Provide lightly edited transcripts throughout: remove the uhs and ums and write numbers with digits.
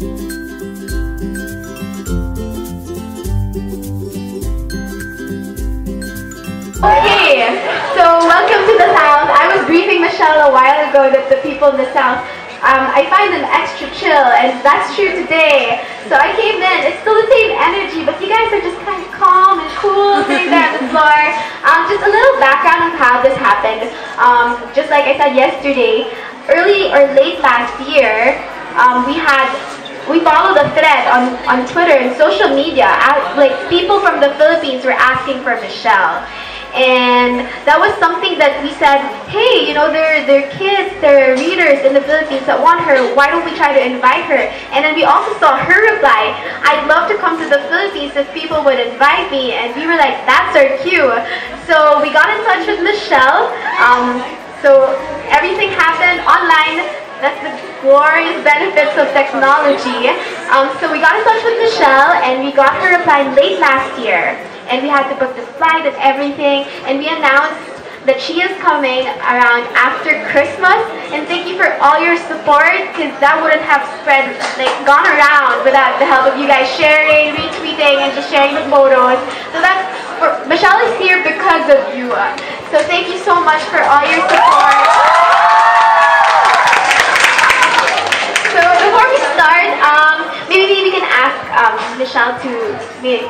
Okay, so welcome to the South. I was briefing Michelle a while ago that the people in the South, I find them extra chill, and that's true today. So I came in, it's still the same energy, but you guys are just kind of calm and cool, sitting there on the floor. Just a little background on how this happened. Just like I said yesterday, early or late last year, we followed a thread on Twitter and social media. Like, people from the Philippines were asking for Michelle. And that was something that we said, hey, you know, there are kids, there are readers in the Philippines that want her, why don't we try to invite her? And then we also saw her reply, I'd love to come to the Philippines if people would invite me. And we were like, that's our cue. So we got in touch with Michelle. So everything happened online. That's the glorious benefits of technology. So we got in touch with Michelle, and we got her reply late last year. And we had to book the flight and everything. And we announced that she is coming around after Christmas. And thank you for all your support, because that wouldn't have gone around without the help of you guys sharing, retweeting, and just sharing the photos. So Michelle is here because of you. So thank you so much for all your support. So before we start, maybe we can ask Michelle to make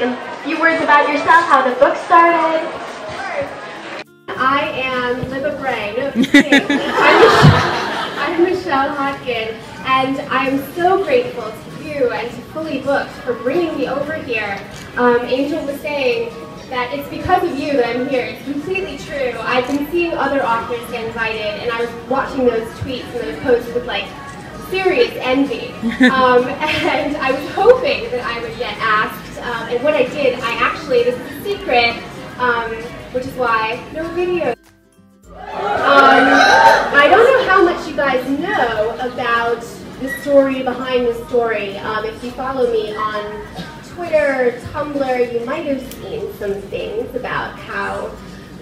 a few words about yourself, how the book started. I am Libba Bray. No, I'm Michelle Hodkin, and I'm so grateful to you and to Fully Booked for bringing me over here. Angel was saying that it's because of you that I'm here. It's completely true. I've been seeing other authors get invited, and I was watching those tweets and those posts with serious envy. And I was hoping that I would get asked, and what I did, this is a secret, which is why no video. I don't know how much you guys know about the story behind the story. If you follow me on Twitter, Tumblr, you might have seen some things about how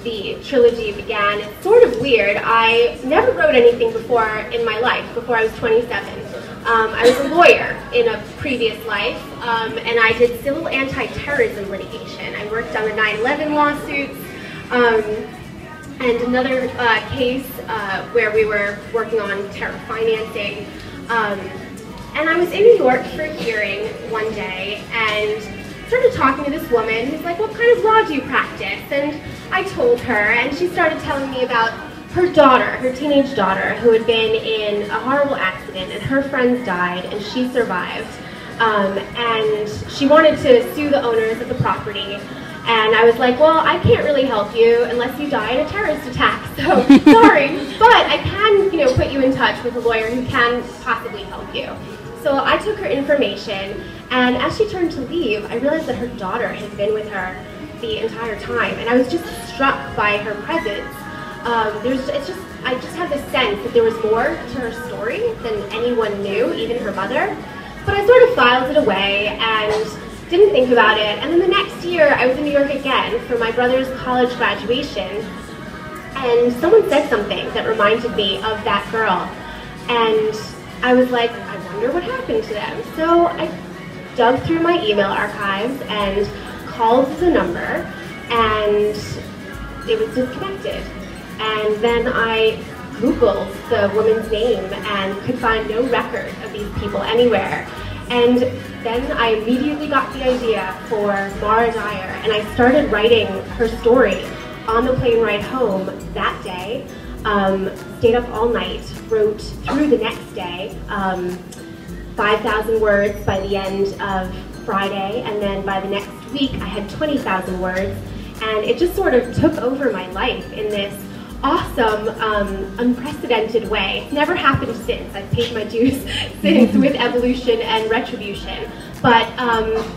the trilogy began. It's sort of weird. I never wrote anything before in my life, before I was 27. I was a lawyer in a previous life, and I did civil anti-terrorism litigation. I worked on the 9/11 lawsuits, and another case where we were working on terror financing. And I was in New York for a hearing one day, and started talking to this woman who's like, what kind of law do you practice? And I told her, and she started telling me about her daughter, her teenage daughter, who had been in a horrible accident, and her friends died, and she survived. And she wanted to sue the owners of the property. And I was like, well, I can't really help you unless you die in a terrorist attack, so sorry. But I can, put you in touch with a lawyer who can possibly help you. So I took her information, and as she turned to leave, I realized that her daughter had been with her the entire time, and I was just struck by her presence. I just had this sense that there was more to her story than anyone knew, even her mother. But I sort of filed it away and didn't think about it. And then the next year, I was in New York again for my brother's college graduation, and someone said something that reminded me of that girl. And I was like, I wonder what happened to them. So I dug through my email archives and called the number, and it was disconnected. And then I Googled the woman's name and could find no record of these people anywhere. And then I immediately got the idea for Mara Dyer, and I started writing her story on the plane ride home that day. Stayed up all night, wrote through the next day, 5,000 words by the end of Friday, and then by the next week I had 20,000 words, and it just sort of took over my life in this awesome, unprecedented way. It's never happened since. I've paid my dues since with evolution and retribution. But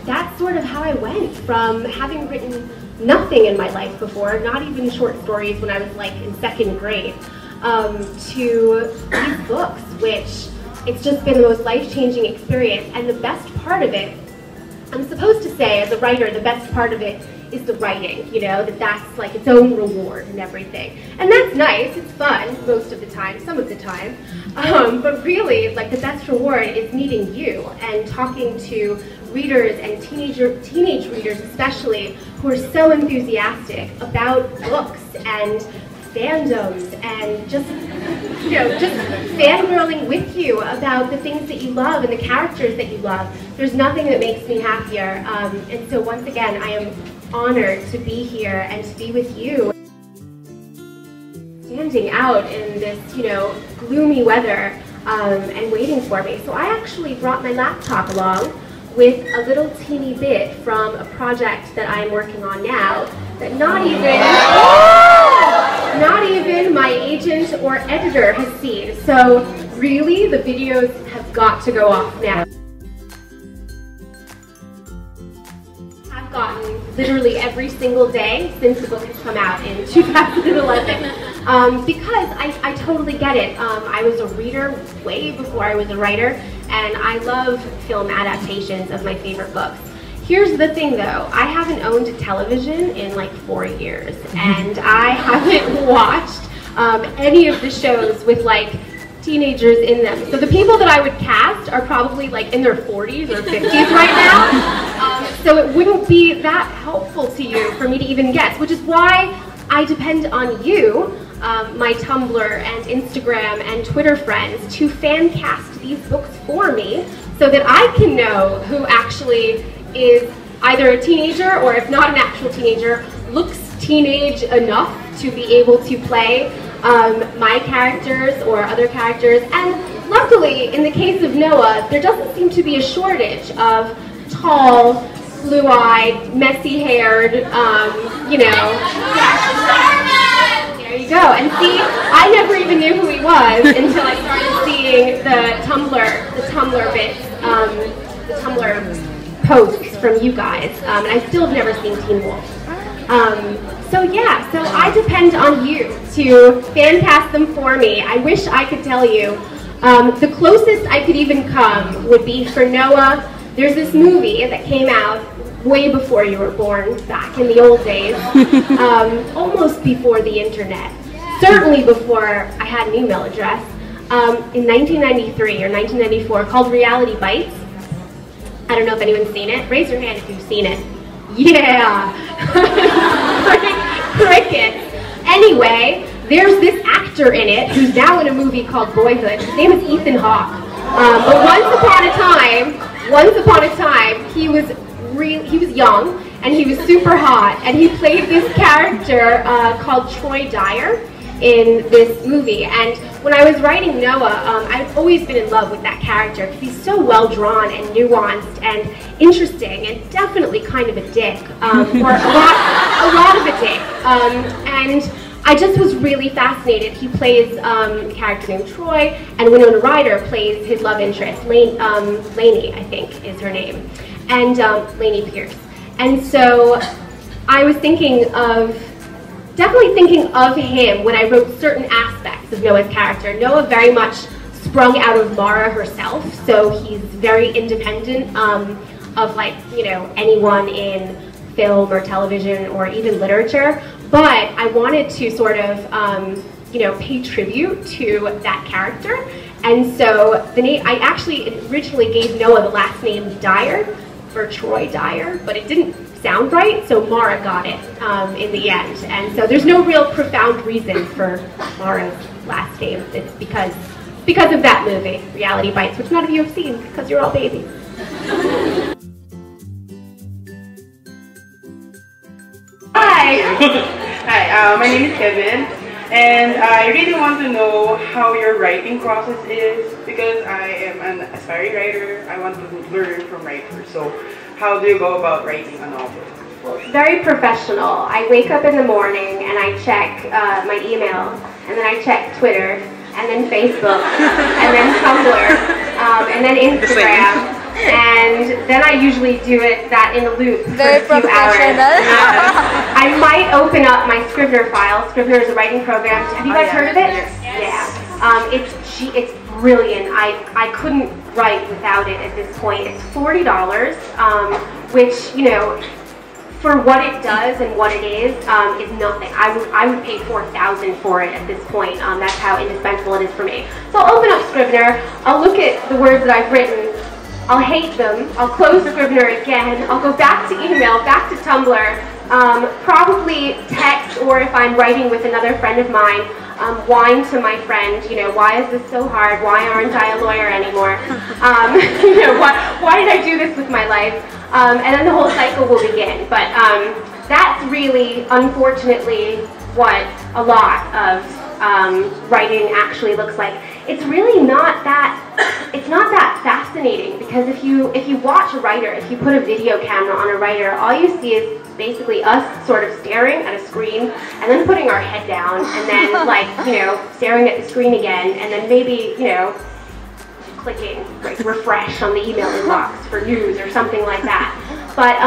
that's sort of how I went from having written nothing in my life before, not even short stories when I was in second grade, to these books, which it's just been the most life-changing experience. And the best part of it, I'm supposed to say as a writer, the best part of it is the writing, you know, that's like its own reward and everything. And that's nice, it's fun most of the time, some of the time. But really, like the best reward is meeting you and talking to readers and teenage readers especially, who are so enthusiastic about books and fandoms and just, you know, just fangirling with you about the things that you love and the characters that you love. There's nothing that makes me happier. And so once again, I am honored to be here and to be with you. Standing out in this, you know, gloomy weather and waiting for me. So I actually brought my laptop along with a little teeny bit from a project that I'm working on now that not even my agent or editor has seen. So really, the videos have got to go off now. I've gotten literally every single day since the book has come out in 2011 because I totally get it. I was a reader way before I was a writer, and I love film adaptations of my favorite books. Here's the thing though, I haven't owned a television in like 4 years, and I haven't watched any of the shows with like teenagers in them. So the people that I would cast are probably like in their 40s or 50s right now. So it wouldn't be that helpful to you for me to even guess, which is why I depend on you, my Tumblr and Instagram and Twitter friends, to fan cast these books for me so that I can know who actually is either a teenager, or if not an actual teenager, looks teenage enough to be able to play my characters or other characters. And luckily, in the case of Noah, there doesn't seem to be a shortage of tall, blue-eyed, messy-haired, you know. There you go. And see, I never even knew who he was until I started seeing the Tumblr bits, the Tumblr posts from you guys, and I still have never seen Teen Wolf. So yeah, so I depend on you to fan cast them for me. I wish I could tell you. The closest I could even come would be for Noah. There's this movie that came out way before you were born, back in the old days, almost before the internet, certainly before I had an email address, in 1993 or 1994, called Reality Bites. I don't know if anyone's seen it. Raise your hand if you've seen it. Yeah! Crickets. Anyway, there's this actor in it who's now in a movie called Boyhood. His name is Ethan Hawke. But once upon a time, he was young and he was super hot, and he played this character called Troy Dyer in this movie. And when I was writing Noah, I've always been in love with that character because he's so well drawn and nuanced and interesting, and definitely kind of a dick, or a lot of a dick. And I just was really fascinated. He plays a character named Troy, and Winona Ryder plays his love interest, Lainey, I think is her name, and Lainey Pierce. And so I was definitely thinking of him when I wrote certain aspects of Noah's character. Noah very much sprung out of Mara herself, so he's very independent of, like, you know, anyone in film or television or even literature. But I wanted to sort of, you know, pay tribute to that character. And so I actually originally gave Noah the last name Dyer for Troy Dyer, but it didn't sound right, so Mara got it in the end. And so there's no real profound reason for Mara's last name. It's because of that movie, Reality Bites, which none of you have seen because you're all babies. Hi! Hi, my name is Kevin, and I really want to know how your writing process is, because I am an aspiring writer. I want to learn from writers. So how do you go about writing a novel? Well, it's very professional. I wake up in the morning and I check my email, and then I check Twitter, and then Facebook, and then Tumblr, and then Instagram. And then I usually do that in a loop for a few hours. I might open up my Scrivener file. Scrivener is a writing program. Have you guys heard of it? Yes. Yeah. It's brilliant. I couldn't write without it at this point. It's $40, which, you know, for what it does and what it is nothing. I would pay $4,000 for it at this point. That's how indispensable it is for me. So I'll open up Scrivener, I'll look at the words that I've written, I'll hate them, I'll close Scrivener again, I'll go back to email, back to Tumblr, probably text, or if I'm writing with another friend of mine, whine to my friend, you know, why is this so hard? Why aren't I a lawyer anymore? You know, why did I do this with my life? And then the whole cycle will begin. But that's really, unfortunately, what a lot of writing actually looks like. It's really not that, it's not that fascinating, because if you watch a writer, if you put a video camera on a writer, all you see is basically us sort of staring at a screen and then putting our head down and then, like, you know, staring at the screen again, and then maybe, you know, clicking like refresh on the email inbox for news or something like that. But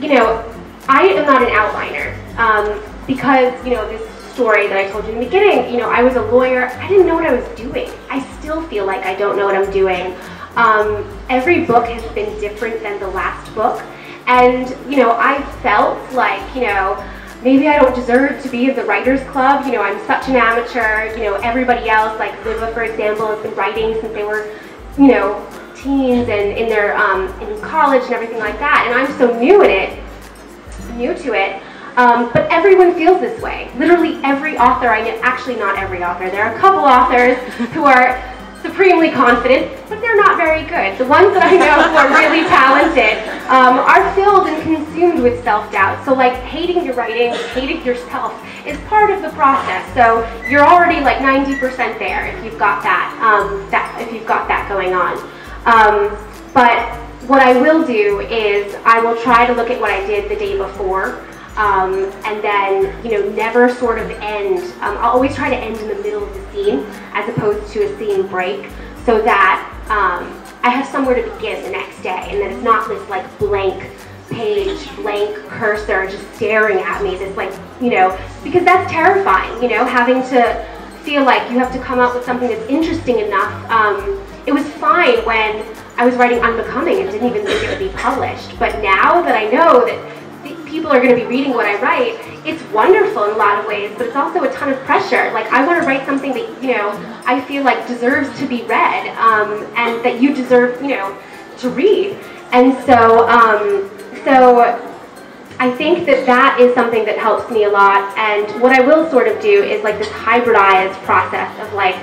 you know, I am not an outliner because, you know, this story that I told you in the beginning, you know, I was a lawyer, I didn't know what I was doing. I still feel like I don't know what I'm doing. Every book has been different than the last book, and, you know, I felt like, you know, maybe I don't deserve to be in the writers club, you know, I'm such an amateur, you know, everybody else, like Liva, for example, has been writing since they were, you know, teens and in their, in college and everything like that, and I'm so new to it. But everyone feels this way. Literally every author I know, actually not every author, there are a couple authors who are supremely confident, but they're not very good. The ones that I know who are really talented are filled and consumed with self-doubt. So like hating your writing, hating yourself is part of the process. So you're already like 90% there if you've got that going on. But what I will do is I will try to look at what I did the day before. And then, you know, never sort of end. I'll always try to end in the middle of the scene as opposed to a scene break, so that I have somewhere to begin the next day, and that it's not this like blank page, blank cursor just staring at me, this like, you know, because that's terrifying, you know, having to feel like you have to come up with something that's interesting enough. It was fine when I was writing Unbecoming and didn't even think it would be published, but now that I know that people are going to be reading what I write, it's wonderful in a lot of ways, but it's also a ton of pressure. Like, I want to write something that, you know, I feel like deserves to be read, and that you deserve, you know, to read. And so, I think that that is something that helps me a lot. And what I will sort of do is like this hybridized process of like,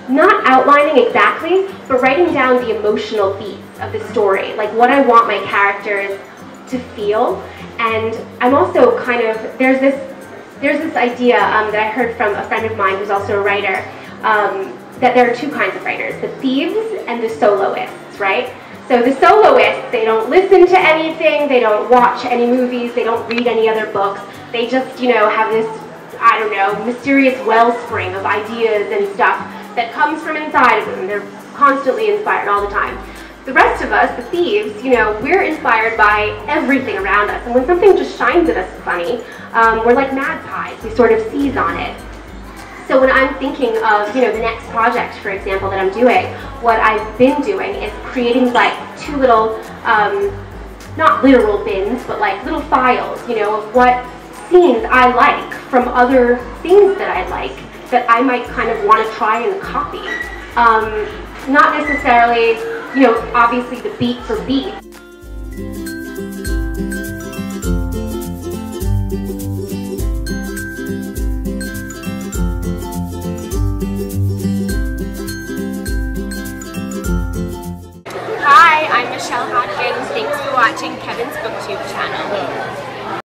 not outlining exactly, but writing down the emotional beats of the story, like what I want my characters to feel. And I'm also kind of, there's this idea that I heard from a friend of mine who's also a writer, that there are two kinds of writers, the thieves and the soloists, right? So the soloists, they don't listen to anything, they don't watch any movies, they don't read any other books, they just, you know, have this, I don't know, mysterious wellspring of ideas and stuff that comes from inside of them. They're constantly inspired all the time. The rest of us, the thieves, you know, we're inspired by everything around us. And when something just shines at us funny, we're like magpies. We sort of seize on it. So when I'm thinking of, you know, the next project, for example, that I'm doing, what I've been doing is creating like two little, not literal bins, but like little files, you know, of what scenes I like from other things that I like that I might kind of want to try and copy. Not necessarily, you know, obviously the beat for beat. Hi, I'm Hodkin. Thanks for watching Kevin's BookTube channel.